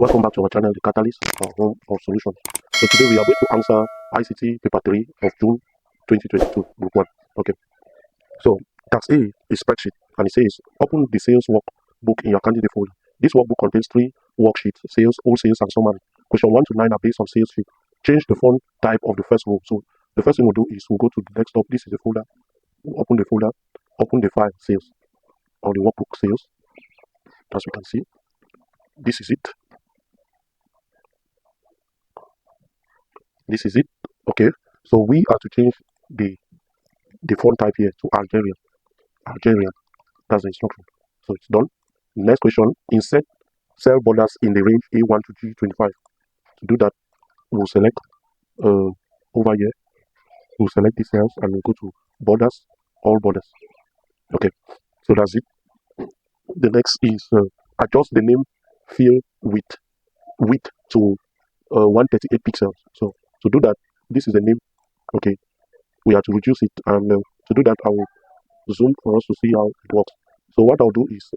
Welcome back to our channel, The Catalyst, our home of solutions. So today we are going to answer ICT paper 3 of June 2022, group 1. Okay, so task A is spreadsheet, and it says open the sales workbook in your candidate folder. This workbook contains 3 worksheets: sales, all sales, and summary. Question 1 to 9 are based on sales sheet. Change the font type of the first row. So the first thing we'll do is we'll go to the desktop. This is the folder. We'll open the folder, open the file sales, or the workbook sales. As you can see, this is it. This is it. Okay, so we are to change the font type here to Algerian. That's the instruction. So it's done. Next question: insert cell borders in the range A1 to G25. To do that, we'll select over here. We'll select the cells and we'll go to borders, all borders. Okay, so that's it. The next is adjust the name field width to 138 pixels. So to do that, this is the name. Okay, we have to reduce it, and to do that, I will zoom for us to see how it works. So what I'll do is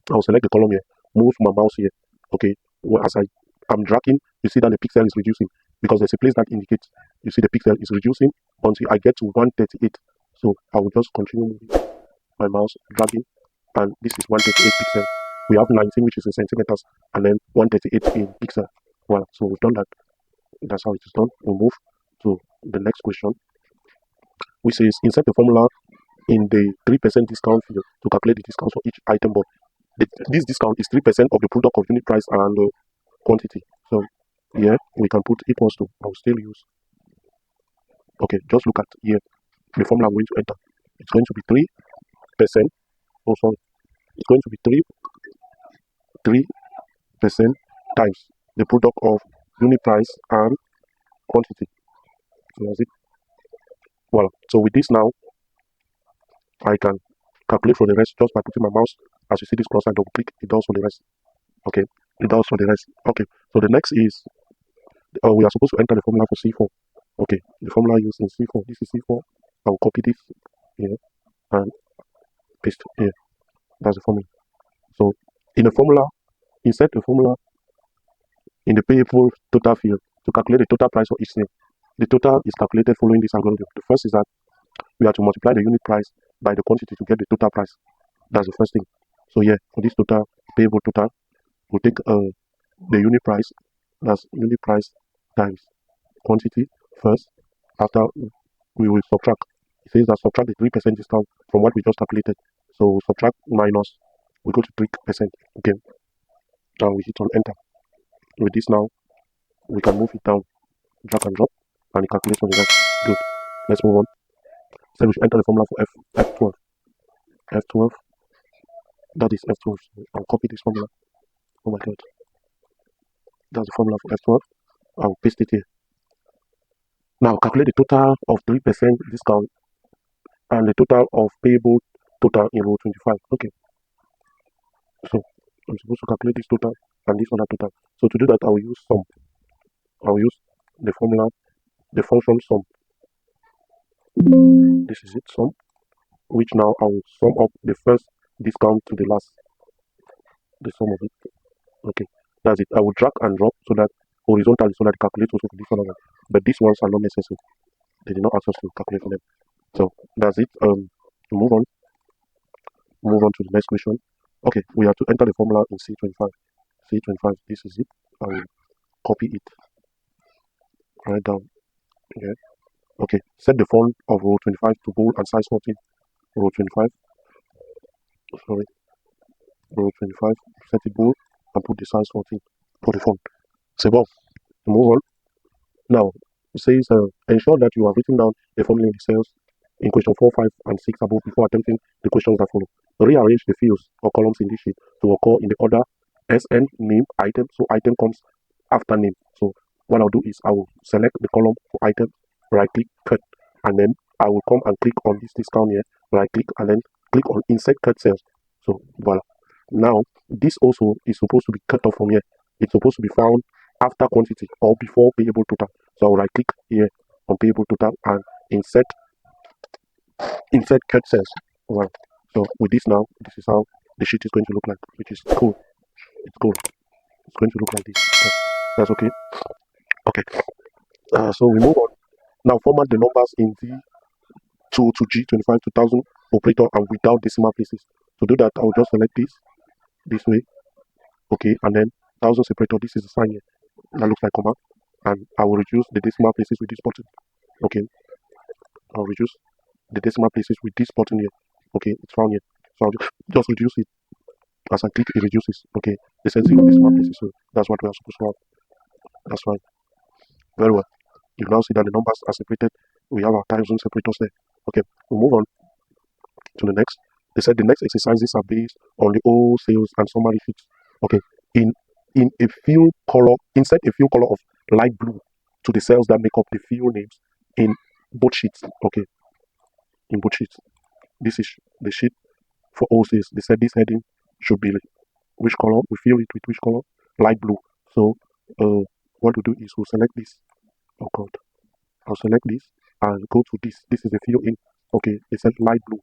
I'll select the column here, move my mouse here. Okay, well, as I'm dragging, you see that the pixel is reducing because there's a place that indicates. You see the pixel is reducing until I get to 138. So I will just continue moving my mouse, dragging, and this is 138 pixels. We have 19, which is in centimeters, and then 138 in pixel. Well, so we've done that. That's how it is done. We'll move to the next question, which is insert the formula in the 3% discount field to calculate the discount for each item. But this discount is 3% of the product of unit price and quantity. So here we can put equals to. I'll still use. Okay, just look at here. The formula I'm going to enter. It's going to be 3%. Oh, sorry. It's going to be 3% times the product of unit price and quantity. So that's it. Well, so with this now, I can calculate for the rest just by putting my mouse. As you see this cross, I double click, it does for the rest. Okay, it does for the rest. Okay, so the next is we are supposed to enter the formula for C4. Okay, the formula used in C4. This is C4. I will copy this here and paste here. That's the formula. So in the formula, insert the formula in the payable total field to calculate the total price for each sale. The total is calculated following this algorithm. The first is that we have to multiply the unit price by the quantity to get the total price. That's the first thing. So yeah, for this total, payable total, we'll take the unit price. That's unit price times quantity first. After we will subtract. It says that subtract the 3% discount from what we just calculated. So subtract minus, we go to 3%. Okay. Now we hit on enter. With this now, we can move it down, drag and drop, and it calculates on the rest. Good. Let's move on. So we should enter the formula for F12. F12. That is F12. So I'll copy this formula. Oh my god. That's the formula for F12. I'll paste it here. Now calculate the total of 3% discount and the total of payable total in row 25. Okay. So I'm supposed to calculate this total and this other total. So to do that, I'll use sum. I'll use the formula, the function sum. This is it, sum, which now I will sum up the first discount to the last. The sum of it. Okay, that's it. I will drag and drop so that horizontally, so that it calculates also for this one. But these ones are not necessary. They did not ask us to calculate for them. So that's it. Move on. Move on to the next question. Okay, we have to enter the formula in C25. C25. This is it. I will copy it. Write down. Okay. Okay. Set the font of row 25 to bold and size 14. Row 25. Sorry. Row 25. Set it bold and put the size 14 for the font. Save all. Move on. Now it says ensure that you have written down the formula in the cells in question 4, 5, and 6 above before attempting the questions that follow. Rearrange the fields or columns in this sheet to occur in the order SN name item. So item comes after name. So what I'll do is I will select the column for item, right click, cut, and then I will come and click on this discount here, right click, and then click on insert cut cells. So voila. Now this also is supposed to be cut off from here. It's supposed to be found after quantity or before payable total. So I'll right click here on payable total and insert cut cells. Well, so with this now, this is how the sheet is going to look like, which is cool. It's cool. It's going to look like this. That's okay. Okay. So we move on. Now format the numbers in D2 to G25 2000 operator and without decimal places. To do that, I will just select this way. Okay, and then thousand separator. This is the sign here. That looks like comma. And I will reduce the decimal places with this button. Okay. I'll reduce the decimal places with this button here. Okay, it's found here. So I'll just reduce it. As I click, it reduces. Okay, it says 0 decimal places, so that's what we are supposed to have. That's fine. Very well. You now see that the numbers are separated. We have our time zone separators there. Okay, we'll move on to the next. They said the next exercises are based on the old sales and summary sheets. Okay, in a field color, insert a field color of light blue to the cells that make up the field names in both sheets. Okay, in both sheets. This is the sheet for all sales. They said this heading should be which color? We fill it with which color? Light blue. So what we do is we'll select this. Oh god. I'll select this and go to this. This is the fill in. Okay, it said light blue.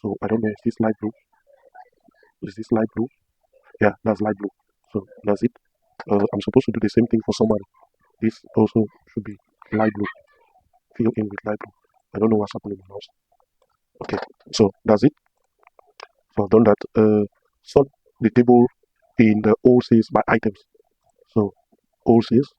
So I don't know, is this light blue? Is this light blue? Yeah, that's light blue. So that's it. I'm supposed to do the same thing for somebody. This also should be light blue. Fill in with light blue. I don't know what's happening in my mouse. Okay, so that's it. So I've done that. Sort the table in the all sales by items. So all sales,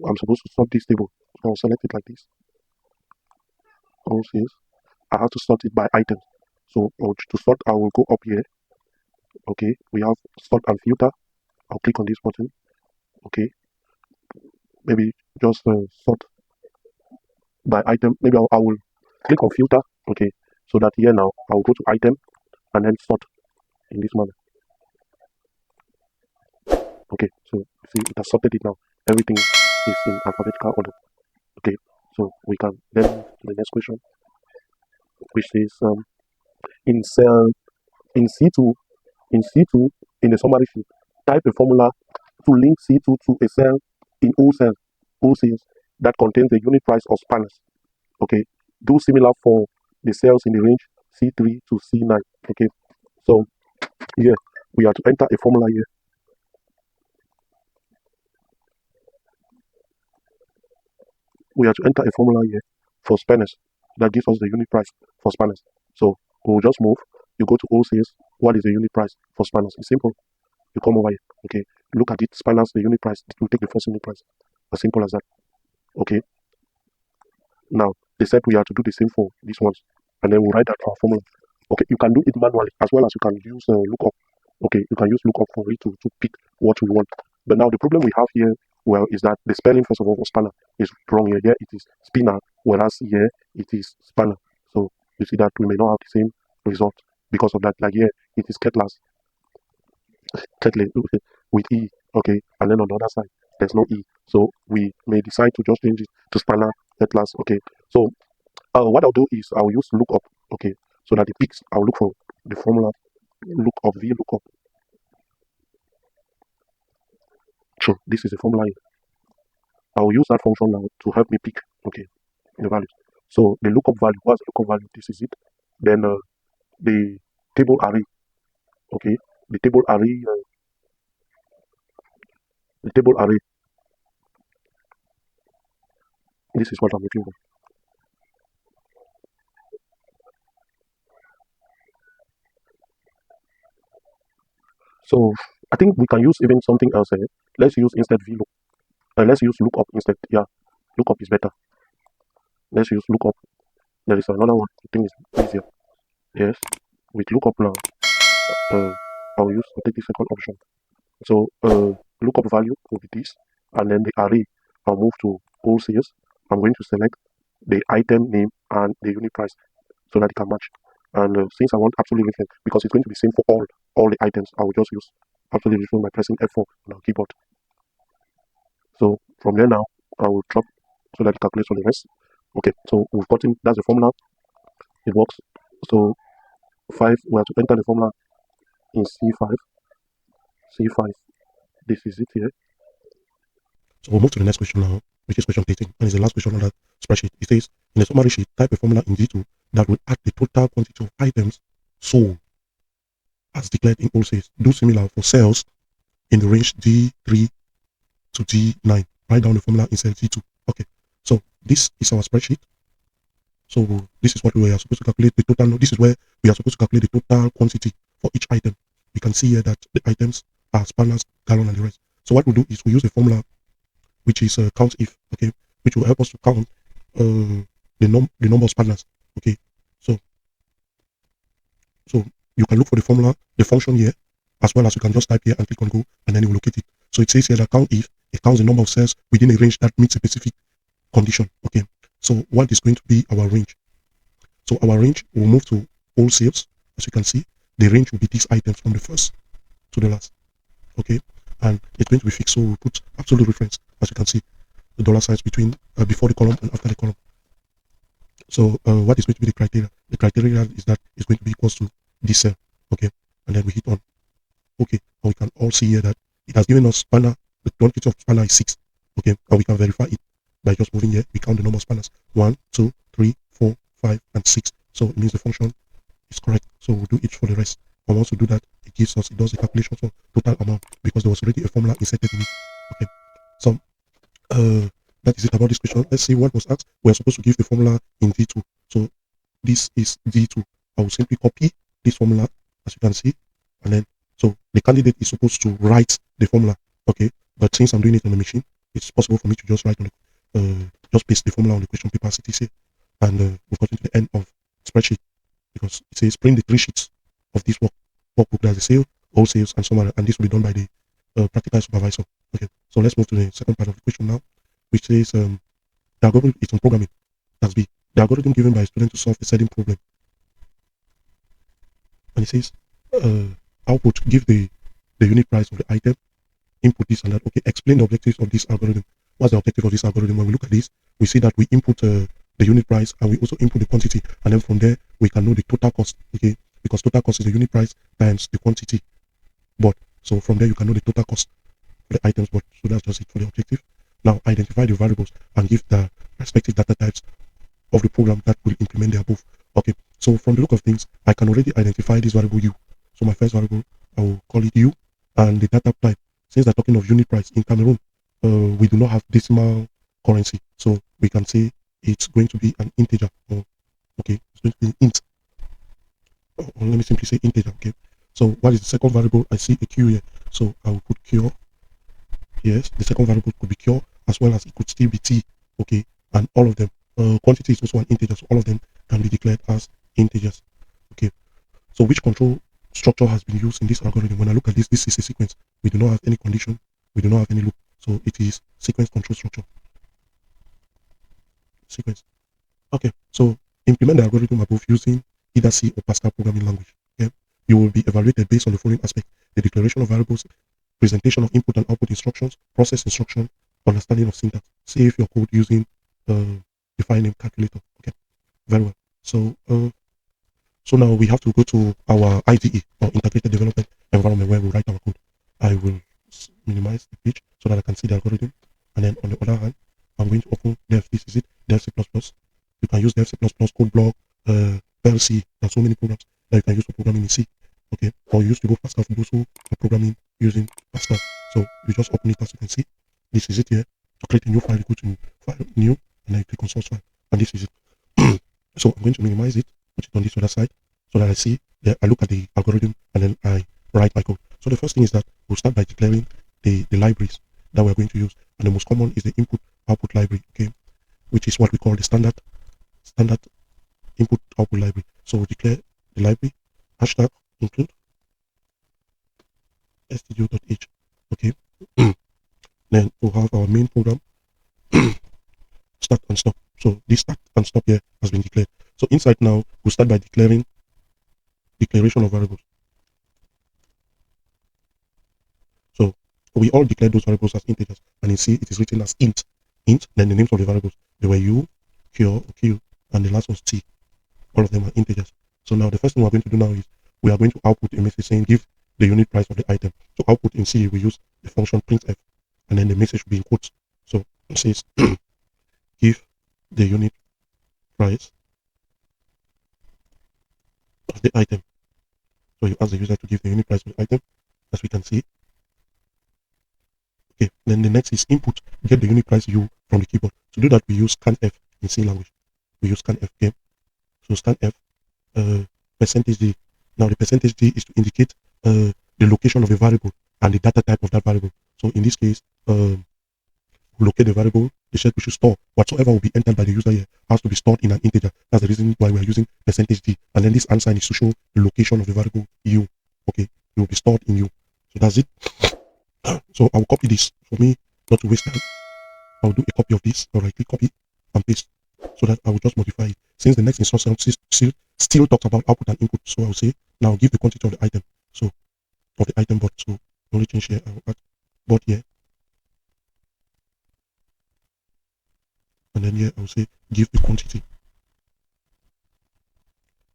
I'm supposed to sort this table. So I'll select it like this. All sales. I have to sort it by items. So to sort, I will go up here. Okay, we have sort and filter. I'll click on this button. Okay, maybe just sort by item. Maybe I will click on filter. Okay, so that here now I will go to item and then sort in this manner. Okay, so see, it has sorted it now. Everything is in alphabetical order. Okay, so we can then move to the next question, which is in C2 in the summary sheet, type a formula to link C2 to a cell in all cells that contains the unit price of spanners. Okay, do similar for the cells in the range C3 to C9. Okay, so here we are to enter a formula here. We are to enter a formula here for spanners that gives us the unit price for spanners. So we'll just move. You go to all sales. What is the unit price for spanners? It's simple. You come over here. Okay, look at it. Spanners, the unit price. It will take the first unit price. As simple as that. Okay. Now they said we are to do the same for these ones, and then we'll write that for our formula. Okay, you can do it manually as well as you can use lookup. Okay, you can use lookup for it to pick what we want. But now the problem we have here, well, is that the spelling first of all for spanner is wrong here. Here it is spinner, whereas here it is spanner. So you see that we may not have the same result because of that. Like here it is kettlers, kettle with e. Okay, and then on the other side there's no e. So we may decide to just change it to spanner, kettlers. Okay, so what I'll do is I'll use lookup. Okay, so that it picks. I'll look for the formula lookup VLOOKUP. So this is the formula here. I will use that function now to help me pick, okay, the values. So the lookup value, what's the lookup value? This is it. Then the table array, okay, the table array, this is what I'm looking for. So I think we can use even something else here. Let's use instead VLOOK. Let's use lookup instead. Yeah, lookup is better. Let's use lookup. There is another one. I think it's easier. Yes, with lookup now, I'll take the second option. So lookup value will be this, and then the array, I'll move to all sales. I'm going to select the item name and the unit price so that it can match. And since I want absolute different, because it's going to be same for all the items, I will just use absolute different by pressing F4 on our keyboard. So from there now, I will drop so that it calculates for the rest. Okay, so we've gotten, that's the formula. It works. So 5, we have to enter the formula in C5. This is it here. So we'll move to the next question now, which is question 18, and it's the last question on that spreadsheet. It says, in the summary sheet, type a formula in D2 that will add the total quantity of items sold as declared in all sales. Do similar for sales in the range D3 to D9. Write down the formula in cell D2. Okay, so this is our spreadsheet. So this is what we are supposed to calculate the total. This is where we are supposed to calculate the total quantity for each item. We can see here that the items are spanners, gallon, and the rest. So what we do is we use a formula which is count if, okay, which will help us to count the number of spanners. Okay, so so you can look for the formula, the function here, as well as you can just type here and click on go, and then it will locate it. So it says here that count if it counts the number of cells within a range that meets a specific condition. Okay, so what is going to be our range? So our range will move to all sales. As you can see, the range will be these items from the first to the last. Okay, and it's going to be fixed. So we'll put absolute reference. As you can see, the dollar signs between before the column and after the column. So what is going to be the criteria? The criteria is that it's going to be equals to this cell. Okay, and then we hit on okay, and we can all see here that it has given us spanner. The quantity of spanner is 6. Okay, and we can verify it by just moving here. We count the number of spanners: 1, 2, 3, 4, 5, and 6. So it means the function is correct. So we'll do it for the rest. And once we do that, it does the calculation for total amount because there was already a formula inserted in it. Okay, so that is it about this question. Let's see what was asked. We're supposed to give the formula in D2. So this is D2. I will simply copy this formula, as you can see, and then so the candidate is supposed to write the formula. Okay, but since I'm doing it on the machine, it's possible for me to just write on the just paste the formula on the question paper as it is here, and we've gotten to the end of spreadsheet because it says print the 3 sheets of this workbook. There's the sale, all sales, and summary, and this will be done by the practical supervisor. Okay, so let's move to the second part of the question now, which says the algorithm is on programming. That's B. The algorithm given by a student to solve a certain problem. And it says output, give the unit price of the item, input this and that. Okay, explain the objectives of this algorithm. What's the objective of this algorithm? When we look at this, we see that we input the unit price and we also input the quantity, and then from there we can know the total cost. Okay, because total cost is the unit price times the quantity. But so from there you can know the total cost for the items. But so that's just it for the objective. Now identify the variables and give the respective data types of the program that will implement the above. Okay, so from the look of things, I can already identify this variable u. So my first variable, I will call it u, and the data type. Since they're talking of unit price in Cameroon, we do not have decimal currency, so we can say it's going to be an integer. Okay, it's going to be an int. Or let me simply say integer. Okay, so what is the second variable? I see a q here, so I will put q. Yes, the second variable could be q as well as it could still be t. Okay, and all of them. Quantity is also an integer, so all of them can be declared as integers. Okay, so which control structure has been used in this algorithm? When I look at this, this is a sequence. We do not have any condition, we do not have any loop, so it is sequence control structure. Sequence. Okay, so implement the algorithm above using either C or Pascal programming language. Okay, you will be evaluated based on the following aspects: the declaration of variables, presentation of input and output instructions, process instruction, understanding of syntax. Save your code using the file name calculator. Okay, very well. So now we have to go to our IDE or integrated development environment where we write our code. I will minimize the page so that I can see the algorithm. And then on the other hand, I'm going to open Dev. This is it, Dev C++. You can use Dev C++, code block, PLC. There are so many programs that you can use for programming in C. Okay, or you use to go Pascal for those who are programming using Pascal. So you just open it as you can see. This is it here. To create a new file, you go to File, New, and then you click on Source File. And this is it. So I'm going to minimize it, put it on this other side, so that I see that I look at the algorithm and then I write my code. So the first thing is that we'll start by declaring the libraries that we're going to use. And the most common is the input output library, okay, which is what we call the standard input output library. So we'll declare the library, hashtag include studio.h, okay. Then we'll have our main program, start and stop. So this start and stop here has been declared. So inside now, we'll start by declaring declaration of variables. So we all declare those variables as integers, and in C it is written as int, then the names of the variables. They were u, q, and the last was t. All of them are integers. So now the first thing we're going to do now is we are going to output a message saying give the unit price of the item. So output in C we use the function printf, and then the message will be in quotes. So it says give the unit price of the item. So you ask the user to give the unit price of the item, as we can see. Okay, then the next is input. Get the unit price U from the keyboard. To do that, we use scanf in C language. We use scanf. Okay, so scanf percentage D. Now the percentage D is to indicate the location of a variable and the data type of that variable. So in this case, locate the variable, the set we should store. Whatsoever will be entered by the user here has to be stored in an integer. That's the reason why we are using percentage %d. And then this unsigned is to show the location of the variable u. Okay, it will be stored in u. So that's it. So I will copy this for me, not to waste time. I'll do a copy of this. All right, click copy and paste, so that I will just modify it. Since the next instruction still talks about output and input, so I will say now give the quantity of the item. So of the item bought. So only change here. I will add bought here. And then here I will say give the quantity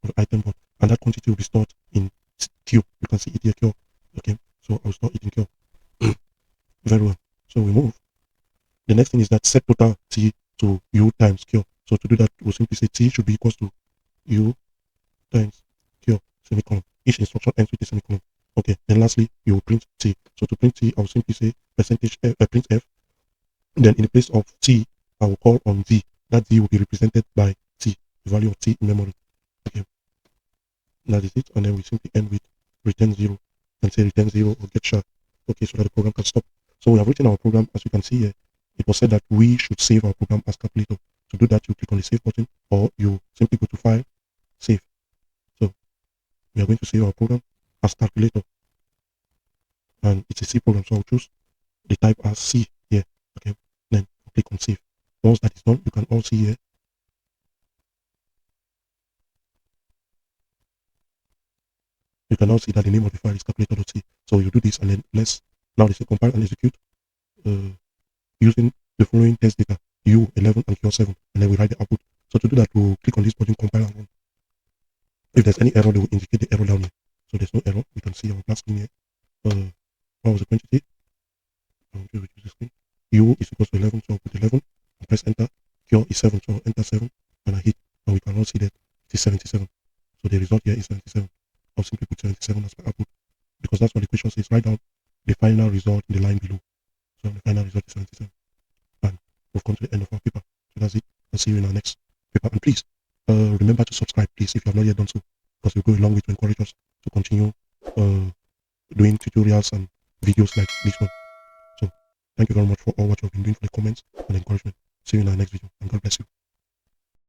of the item bought, and that quantity will be stored in Q. You can see it here, Q. Okay, so I'll store it in Q. Very well. So we move. The next thing is that set total T to U times Q. So to do that, we'll simply say T should be equals to U times Q, semicolon. Each instruction ends with a semicolon. Okay, then lastly, you will print T. So to print T, I will simply say percentage F, print F. Then in the place of T, I will call on V. That V will be represented by T, the value of T in memory. Okay, that is it. And then we simply end with return 0 and say return 0 or get sharp. Okay, so that the program can stop. So we have written our program. As you can see here, it was said that we should save our program as calculator. To do that, you click on the save button, or you simply go to file, save. So we are going to save our program as calculator, and it's a C program, so I'll choose the type as C here. Okay, then click on save. Once that is done, you can all see here. You can now see that the name of the file is calculator.c. So you do this, and then now they say compile and execute using the following test data U11 and Q7, and then we write the output. So to do that, we'll click on this button, compile and run. If there's any error, they will indicate the error down here. So there's no error. We can see our black screen here. What was the quantity? I'll just reduce the screen. U is equals to 11, so I'll put 11 and press enter. Q is 7, so I'll enter 7 and I hit, and we can all see that it is 77. So the result here is 77. I'll simply put 77 as my output, because that's what the question says. Write down the final result in the line below. So the final result is 77. And we've come to the end of our paper. So that's it. I'll see you in our next paper. And please, remember to subscribe, please, if you have not yet done so, because it will go a long way to encourage us to continue doing tutorials and videos like this one. So thank you very much for all what you have been doing, for the comments and encouragement. See you in our next video, and God bless you.